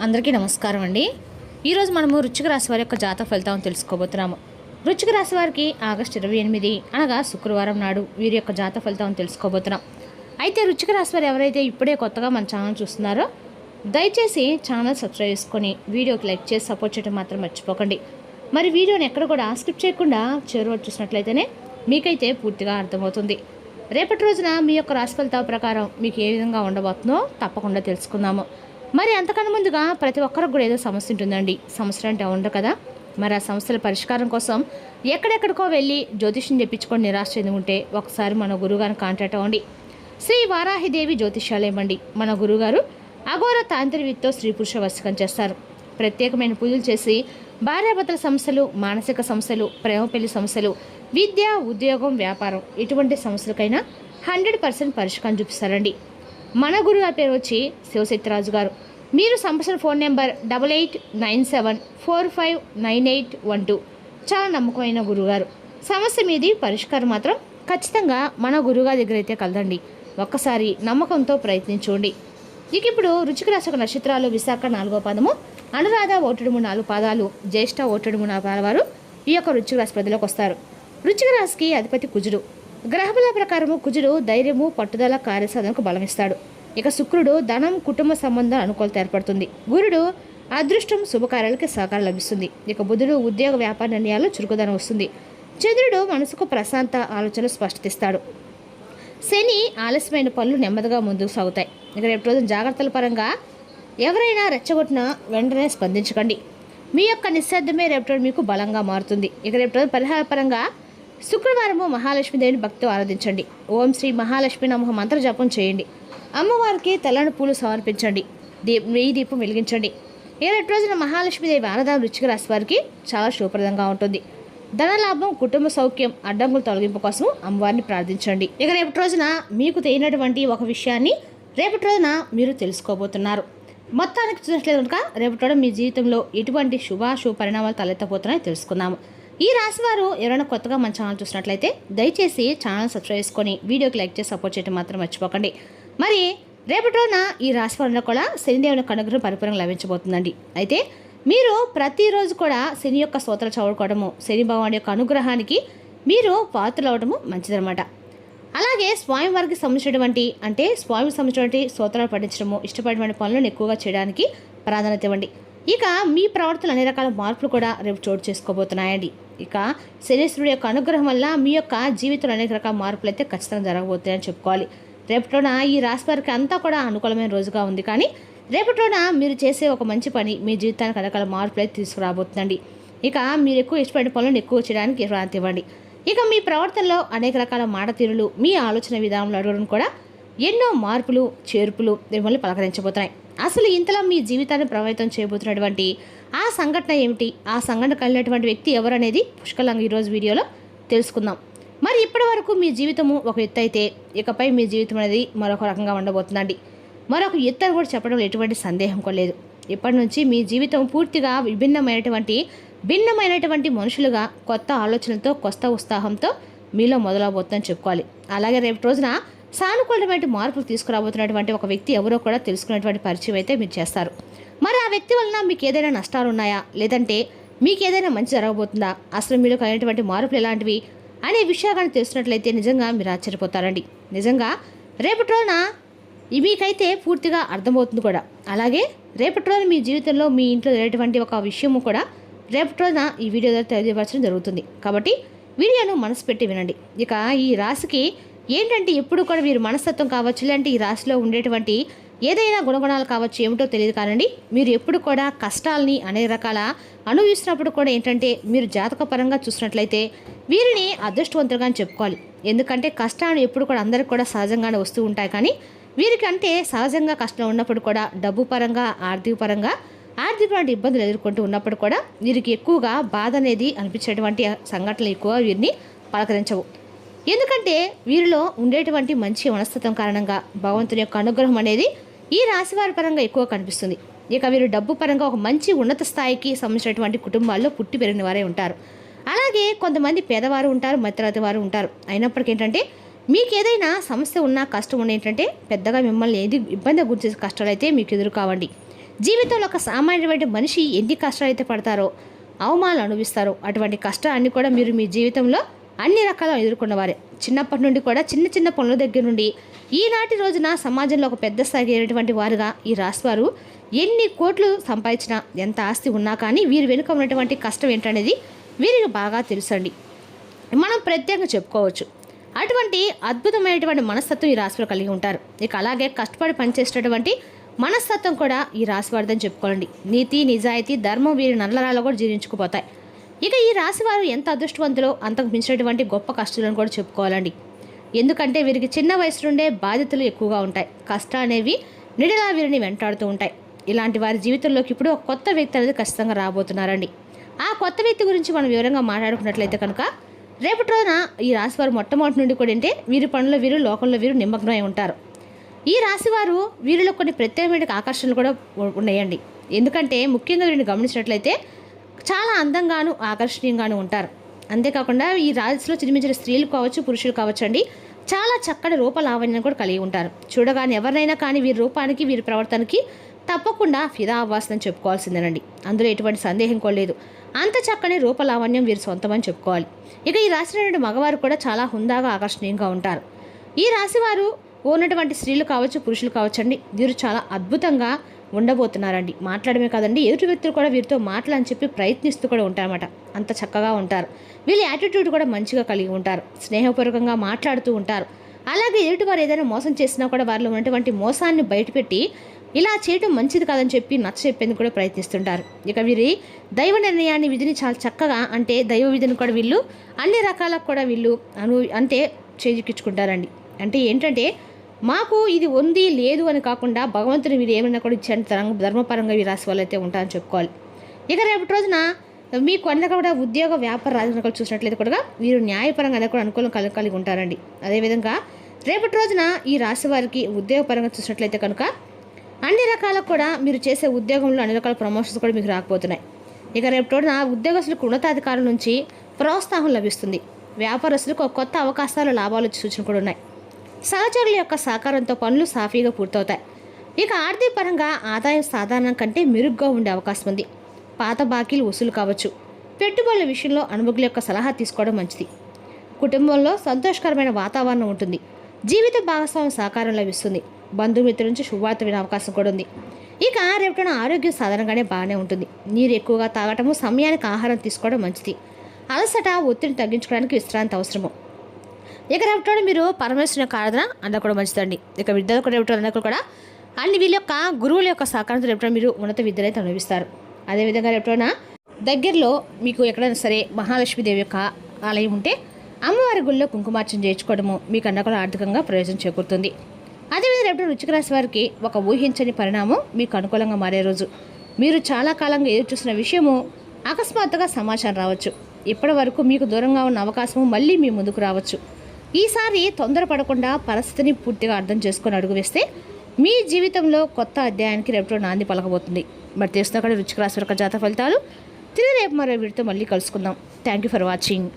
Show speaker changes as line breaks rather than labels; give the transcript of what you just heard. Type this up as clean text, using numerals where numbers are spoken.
అందరికీ నమస్కారం అండి. ఈరోజు మనము వృశ్చిక రాశి వారి యొక్క జాతక ఫలితాలను తెలుసుకోబోతున్నాము. వృశ్చిక రాశి వారికి ఆగస్టు 28 అనగా శుక్రవారం నాడు వీరి యొక్క జాతక ఫలితాలను తెలుసుకోబోతున్నాం. అయితే వృశ్చిక రాశి వారు ఎవరైతే ఇప్పుడే కొత్తగా మన ఛానల్ చూస్తున్నారో దయచేసి ఛానల్ సబ్స్క్రైబ్ చేసుకొని వీడియోకి లైక్ చేసి సపోర్ట్ చేయడం మాత్రం మర్చిపోకండి. మరి వీడియోని ఎక్కడ కూడా స్కిప్ చేయకుండా చివరి వరకు చూసినట్లయితేనే మీకైతే పూర్తిగా అర్థమవుతుంది. రేపటి రోజున మీ యొక్క రాశి ఫలితాల ప్రకారం మీకు ఏ విధంగా ఉండబోతుందో తప్పకుండా తెలుసుకుందాము. మరి అంతకన్నా ముందుగా ప్రతి ఒక్కరికి కూడా ఏదో సమస్య ఉంటుందండి. సమస్యలు అంటే ఉండరు కదా. మరి ఆ సమస్యల పరిష్కారం కోసం ఎక్కడెక్కడికో వెళ్ళి జ్యోతిష్యం చెప్పించుకొని నిరాశ చెంది ఉంటే ఒకసారి మన గురువుగారిని కాంటాక్ట్ అవ్వండి. శ్రీ వారాహిదేవి జ్యోతిష్యాలయం అండి. మన గురువుగారు అఘోర తాంత్రికతో స్త్రీ పురుష వశీకరణ చేస్తారు. ప్రత్యేకమైన పూజలు చేసి భార్యాభర్తల సమస్యలు, మానసిక సమస్యలు, ప్రేమ పెళ్లి సమస్యలు, విద్య, ఉద్యోగం, వ్యాపారం ఇటువంటి సమస్యలకైనా 100% పరిష్కారం చూపిస్తారండి. మన గురుగారి పేరు వచ్చి శివశక్తిరాజు గారు. మీరు సంప్రదించిన ఫోన్ నెంబర్ 8897459812. చాలా నమ్మకమైన గురుగారు. సమస్య మీది పరిష్కారం మాత్రం ఖచ్చితంగా మన గురుగారి దగ్గర అయితే కలదండి. ఒక్కసారి నమ్మకంతో ప్రయత్నించండి. ఇక ఇప్పుడు వృశ్చిక రాశి నక్షత్రాలు విశాఖ 4వ పాదము, అనురాధ 1-4 పాదాలు, జ్యేష్ఠ 1-4 పాదాల వారు ఈ యొక్క వృశ్చిక రాశి పరిధిలోకి వస్తారు. వృశ్చిక రాశికి అధిపతి కుజుడు. గ్రహబల ప్రకారము కుజుడు ధైర్యము, పట్టుదల, కార్యసాధనకు బలమిస్తాడు. ఇక శుక్రుడు ధనం, కుటుంబ సంబంధం అనుకూలత ఏర్పడుతుంది. గురుడు అదృష్టం, శుభకార్యాలకి సహకారం లభిస్తుంది. ఇక బుధుడు ఉద్యోగ వ్యాపార నిర్ణయాలు చురుకుదనం వస్తుంది. చంద్రుడు మనసుకు ప్రశాంత ఆలోచనలు స్పష్టతిస్తాడు. శని ఆలస్యమైన పనులు నెమ్మదిగా ముందుకు సాగుతాయి. ఇక రేపు రోజున జాగ్రత్తల పరంగా ఎవరైనా రెచ్చగొట్టినా వెంటనే స్పందించకండి. మీ యొక్క నిశ్శబ్దమే రేపు రోజు మీకు బలంగా మారుతుంది. ఇక రేపు రోజు పరిహార పరంగా శుక్రవారము మహాలక్ష్మీదేవిని భక్తితో ఆరాధించండి. ఓం శ్రీ మహాలక్ష్మి నమః మంత్ర జపం చేయండి. అమ్మవారికి తెల్లని పూలు సమర్పించండి. నెయ్యి దీపం వెలిగించండి. ఇక రేపు రోజున మహాలక్ష్మీదేవి ఆరాధన వృశ్చిక రాశి వారికి చాలా శుభప్రదంగా ఉంటుంది. ధనలాభం, కుటుంబ సౌఖ్యం, అడ్డంకుల తొలగింపు కోసం అమ్మవారిని ప్రార్థించండి. ఇక రేపటి రోజున మీకు తెలియనటువంటి ఒక విషయాన్ని రేపటి రోజున మీరు తెలుసుకోబోతున్నారు. మొత్తానికి చూసినట్లేదు కనుక రేపటి రోజున మీ జీవితంలో ఎటువంటి శుభ పరిణామాలు తలెత్తబోతున్నాయో తెలుసుకుందాము. ఈ రాశి వారు ఎవరైనా కొత్తగా మన ఛానల్ చూసినట్లయితే దయచేసి ఛానల్ సబ్స్క్రైబ్ చేసుకొని వీడియోకి లైక్ చేసి సపోర్ట్ చేయడం మాత్రం మర్చిపోకండి. మరి రేపటి రోజున ఈ రాశి వారిలో కూడా శనిదేవుని అనుగ్రహం పరిపూర్ణంగా లభించబోతుందండి. అయితే మీరు ప్రతిరోజు కూడా శని యొక్క స్తోత్రాలు చదువుకోవడము, శని భగవాన్ యొక్క అనుగ్రహానికి మీరు పాత్రలు అవ్వడము మంచిదన్నమాట. అలాగే స్వామివారికి సంబంధించినటువంటి స్వామికి సంబంధించినటువంటి స్తోత్రాలు పఠించడము, ఇష్టపడిన పనులను ఎక్కువగా చేయడానికి ప్రాధాన్యత ఇవ్వండి. ఇక మీ ప్రవర్తన అన్ని రకాల మార్పులు కూడా రేపు చోటు చేసుకోబోతున్నాయండి. ఇక శనీశ్వరుడు యొక్క అనుగ్రహం వల్ల మీ యొక్క జీవితంలో అనేక రకాల మార్పులు అయితే ఖచ్చితంగా జరగబోతాయని చెప్పుకోవాలి. రేపటిలోన ఈ రాశి వారికి అంతా కూడా అనుకూలమైన రోజుగా ఉంది. కానీ రేపటిలోన మీరు చేసే ఒక మంచి పని మీ జీవితానికి రకాల మార్పులు అయితే తీసుకురాబోతుందండి. ఇక మీరు ఎక్కువ ఇష్టపడిన పనులను ఎక్కువ చేయడానికి ప్రాధాన్యత ఇవ్వండి. ఇక మీ ప్రవర్తనలో అనేక రకాల మాట తీరులు, మీ ఆలోచన విధానంలో అడగడం కూడా ఎన్నో మార్పులు, చేర్పులు మిమ్మల్ని పలకరించబోతున్నాయి. అసలు ఇంతలో మీ జీవితాన్ని ప్రభావితం చేయబోతున్నటువంటి ఆ సంఘటన ఏమిటి, ఆ సంఘటన కలిగినటువంటి వ్యక్తి ఎవరనేది పుష్కలంగా ఈరోజు వీడియోలో తెలుసుకుందాం. మరి ఇప్పటి వరకు మీ జీవితము ఒక ఎత్తు అయితే ఇకపై మీ జీవితం అనేది మరొక రకంగా ఉండబోతుందండి. మరొక ఎత్తు అని కూడా చెప్పడం ఎటువంటి సందేహం కూడా లేదు. ఇప్పటి నుంచి మీ జీవితం పూర్తిగా భిన్నమైనటువంటి మనుషులుగా కొత్త ఆలోచనలతో, కొత్త ఉత్సాహంతో మీలో మొదలవబోతుందని చెప్పుకోవాలి. అలాగే రేపు రోజున సానుకూలమైన మార్పులు తీసుకురాబోతున్నటువంటి ఒక వ్యక్తి ఎవరో కూడా తెలుసుకునేటువంటి పరిచయం అయితే మీరు చేస్తారు. మరి ఆ వ్యక్తి వలన మీకు ఏదైనా నష్టాలు ఉన్నాయా, లేదంటే మీకు ఏదైనా మంచి జరగబోతుందా, అసలు మీరు కలిగినటువంటి మార్పులు ఎలాంటివి అనే విషయాన్ని తెలుసుకున్నట్లయితే నిజంగా మీరు ఆశ్చర్యపోతారండి. నిజంగా రేపటి రోజున మీకైతే పూర్తిగా అర్థమవుతుంది కూడా. అలాగే రేపటి రోజున మీ జీవితంలో మీ ఇంట్లో జరిగేటువంటి ఒక విషయము కూడా రేపటి రోజున ఈ వీడియో ద్వారా తెలియజేయవలసిన జరుగుతుంది. కాబట్టి వీడియోను మనసు పెట్టి వినండి. ఇక ఈ రాశికి ఏంటంటే ఎప్పుడు కూడా మీరు మనస్తత్వం కావచ్చు, లేదంటే ఈ రాశిలో ఉండేటువంటి ఏదైనా గుణగుణాలు కావచ్చు, ఏమిటో తెలియదు కానండి, మీరు ఎప్పుడు కూడా కష్టాలని అనేక రకాల అనుభవిస్తున్నప్పుడు కూడా ఏంటంటే మీరు జాతకపరంగా చూసినట్లయితే వీరిని అదృష్టవంతులుగా చెప్పుకోవాలి. ఎందుకంటే కష్టాలు ఎప్పుడు కూడా అందరికి కూడా సహజంగానే వస్తూ ఉంటాయి. కానీ వీరికి అంటే సహజంగా కష్టం ఉన్నప్పుడు కూడా డబ్బు పరంగా, ఆర్థికమైన ఇబ్బందులు ఎదుర్కొంటూ ఉన్నప్పుడు కూడా వీరికి ఎక్కువగా బాధ అనేది అనిపించేటువంటి సంఘటనలు ఎక్కువ వీరిని పలకరించవు. ఎందుకంటే వీరిలో ఉండేటువంటి మంచి మనస్తత్వం కారణంగా భగవంతుని యొక్క అనుగ్రహం అనేది ఈ రాశివారి పరంగా ఎక్కువ కనిపిస్తుంది. ఇక వీరు డబ్బు పరంగా ఒక మంచి ఉన్నత స్థాయికి సంబంధించినటువంటి కుటుంబాల్లో పుట్టి పెరిగిన వారే ఉంటారు. అలాగే కొంతమంది పేదవారు ఉంటారు, మధ్యతరగతి వారు ఉంటారు. అయినప్పటికీ ఏంటంటే మీకు ఏదైనా సమస్య ఉన్నా, కష్టం ఉన్న ఏంటంటే పెద్దగా మిమ్మల్ని ఏది ఇబ్బంది గురించే కష్టాలు అయితే మీకు ఎదురు కావండి. జీవితంలో ఒక సామాన్యమైన మనిషి ఎన్ని కష్టాలు అయితే పడతారో, అవమానాలు అనుభవిస్తారో, అటువంటి కష్టాన్ని కూడా మీరు మీ జీవితంలో అన్ని రకాల ఎదుర్కొన్నవారే. చిన్నప్పటి నుండి కూడా చిన్న చిన్న పనుల దగ్గర నుండి ఈనాటి రోజున సమాజంలో ఒక పెద్ద స్థాయికి అయినటువంటి వారుగా ఈ రాశివారు ఎన్ని కోట్లు సంపాదించినా, ఎంత ఆస్తి ఉన్నా కానీ వీరి వెనుక ఉన్నటువంటి కష్టం ఏంటనేది వీరికి బాగా తెలుసండి. మనం ప్రత్యేకంగా చెప్పుకోవచ్చు. అటువంటి అద్భుతమైనటువంటి మనస్తత్వం ఈ రాశివారు కలిగి ఉంటారు. ఇక అలాగే కష్టపడి పనిచేసేటటువంటి మనస్తత్వం కూడా ఈ రాశివారిదని చెప్పుకోవాలండి. నీతి, నిజాయితీ, ధర్మం వీరి నల్లరాలు కూడా జీర్ణించుకుపోతాయి. ఇక ఈ రాశివారు ఎంత అదృష్టవంతులో అంతకు మించినటువంటి గొప్ప కష్టాలను కూడా చెప్పుకోవాలండి. ఎందుకంటే వీరికి చిన్న వయసు నుండే బాధ్యతలు ఎక్కువగా ఉంటాయి. కష్టాలు అనేవి నిడలా వీరిని వెంటాడుతూ ఉంటాయి. ఇలాంటి వారి జీవితంలోకి ఇప్పుడు ఒక కొత్త వ్యక్తి అనేది ఖచ్చితంగా రాబోతున్నారండి. ఆ కొత్త వ్యక్తి గురించి మనం వివరంగా మాట్లాడుకున్నట్లయితే కనుక రేపటి రోజున ఈ రాశివారు మొట్టమొదటి నుండి కూడా అంటే వీరి పనుల వీరు, లోకంలో వీరు నిమగ్నమై ఉంటారు. ఈ రాశివారు వీరిలో కొన్ని ప్రత్యేకమైన ఆకర్షణలు కూడా ఉన్నాయండి. ఎందుకంటే ముఖ్యంగా వీరిని గమనించినట్లయితే చాలా అందంగాను ఆకర్షణీయంగాను ఉంటారు. అంతేకాకుండా ఈ రాశిలో జన్మించిన స్త్రీలు కావచ్చు, పురుషులు కావచ్చు అండి, చాలా చక్కటి రూపలావణ్యం కూడా కలిగి ఉంటారు. చూడగానే ఎవరినైనా కానీ వీరి రూపానికి, వీరి ప్రవర్తనకి తప్పకుండా ఫిదా అవ్వాల్సిందని చెప్పుకోవాల్సిందేనండి. అందులో ఎటువంటి సందేహం కూడా లేదు. అంత చక్కని రూపలావణ్యం వీరి సొంతమని చెప్పుకోవాలి. ఇక ఈ రాశిలో మగవారు కూడా చాలా హుందాగా ఆకర్షణీయంగా ఉంటారు. ఈ రాశివారు ఉన్నటువంటి స్త్రీలు కావచ్చు, పురుషులు కావచ్చు అండి, వీరు చాలా అద్భుతంగా ఉండబోతున్నారండి. మాట్లాడమే కాదండి, ఎదుటి వ్యక్తులు కూడా వీరితో మాట్లాడని చెప్పి ప్రయత్నిస్తూ కూడా ఉంటారన్నమాట. అంత చక్కగా ఉంటారు. వీళ్ళ యాటిట్యూడ్ కూడా మంచిగా కలిగి ఉంటారు. స్నేహపూర్వకంగా మాట్లాడుతూ ఉంటారు. అలాగే ఎదుటి వారు ఏదైనా మోసం చేసినా కూడా వారిలో ఉన్నటువంటి మోసాన్ని బయటపెట్టి ఇలా చేయడం మంచిది కాదని చెప్పి నచ్చ చెప్పేందుకు కూడా ప్రయత్నిస్తుంటారు. ఇక వీరి దైవ నిర్ణయాన్ని, విధిని చాలా చక్కగా అంటే దైవ విధిని కూడా వీళ్ళు అన్ని రకాలకు కూడా వీళ్ళు అంటే చేజిక్కించుకుంటారండి. అంటే ఏంటంటే మాకు ఇది ఉంది లేదు అని కాకుండా భగవంతుని వీరు ఏమైనా కూడా ఇచ్చే ధర్మపరంగా ఈ రాశి వాళ్ళు అయితే ఉంటారని చెప్పుకోవాలి. ఇక రేపటి రోజున మీకు అన్న కూడా ఉద్యోగ, వ్యాపార, రాజకీయాలు చూసినట్లయితే కూడా వీరు న్యాయపరంగా కూడా అనుకూలం కలిగి ఉంటారండి. అదేవిధంగా రేపటి రోజున ఈ రాశి వారికి ఉద్యోగపరంగా చూసినట్లయితే కనుక అన్ని రకాలకు కూడా మీరు చేసే ఉద్యోగంలో అన్ని రకాల ప్రమోషన్స్ కూడా మీకు రాకపోతున్నాయి. ఇక రేపటి రోజున ఉద్యోగస్తులకు ఉన్నతాధికారుల నుంచి ప్రోత్సాహం లభిస్తుంది. వ్యాపారస్తులకు ఒక కొత్త అవకాశాలు, లాభాలు సూచన కూడా ఉన్నాయి. సహచరుల యొక్క సహకారంతో పనులు సాఫీగా పూర్తవుతాయి. ఇక ఆర్థిక పరంగా ఆదాయం సాధారణం కంటే మెరుగ్గా ఉండే అవకాశం ఉంది. పాత బాకీలు వసూలు కావచ్చు. పెట్టుబడుల విషయంలో అనుభవుల యొక్క సలహా తీసుకోవడం మంచిది. కుటుంబంలో సంతోషకరమైన వాతావరణం ఉంటుంది. జీవిత భాగస్వామ్య సహకారం లభిస్తుంది. బంధుమిత్రుల నుంచి శుభవార్త వినే అవకాశం కూడా ఉంది. ఇక రేపటిన ఆరోగ్యం సాధారణంగానే బాగానే ఉంటుంది. నీరు ఎక్కువగా తాగటము, సమయానికి ఆహారం తీసుకోవడం మంచిది. అలసట, ఒత్తిడిని తగ్గించుకోవడానికి విశ్రాంతి అవసరము. ఇక రేపటి మీరు పరమేశ్వరుని యొక్క ఆరాధన అన్న కూడా మంచిదండి. ఇక విద్యార్థులు రేపటి అన్నప్పుడు కూడా అన్ని వీళ్ళ యొక్క గురువుల యొక్క సహకారంతో రేపటి మీరు ఉన్నత విద్యను అయితే అనుభవిస్తారు. అదేవిధంగా రేపటిన దగ్గరలో మీకు ఎక్కడైనా సరే మహాలక్ష్మీదేవి యొక్క ఆలయం ఉంటే అమ్మవారి గుళ్ళో కుంకుమార్చన చేయించుకోవడము మీకు అన్న కూడా ఆర్థికంగా ప్రయోజనం చేకూరుతుంది. అదేవిధంగా రేపటి వృశ్చిక రాశి వారికి ఒక ఊహించని పరిణామం మీకు అనుకూలంగా మారే రోజు. మీరు చాలా కాలంగా ఎదురు చూసిన విషయము అకస్మాత్తుగా సమాచారం రావచ్చు. ఇప్పటి వరకు మీకు దూరంగా ఉన్న అవకాశము మళ్ళీ మీ ముందుకు రావచ్చు. ఈసారి తొందరపడకుండా పరిస్థితిని పూర్తిగా అర్థం చేసుకొని అడుగు వేస్తే మీ జీవితంలో కొత్త అధ్యాయానికి రేపటి నాంది పలకబోతుంది. మరి తెలుస్తున్న వృశ్చిక రాశి యొక్క జాతక ఫలితాలు తిరిగి రేపు మరో వీడితో మళ్ళీ కలుసుకుందాం. Thank you for watching.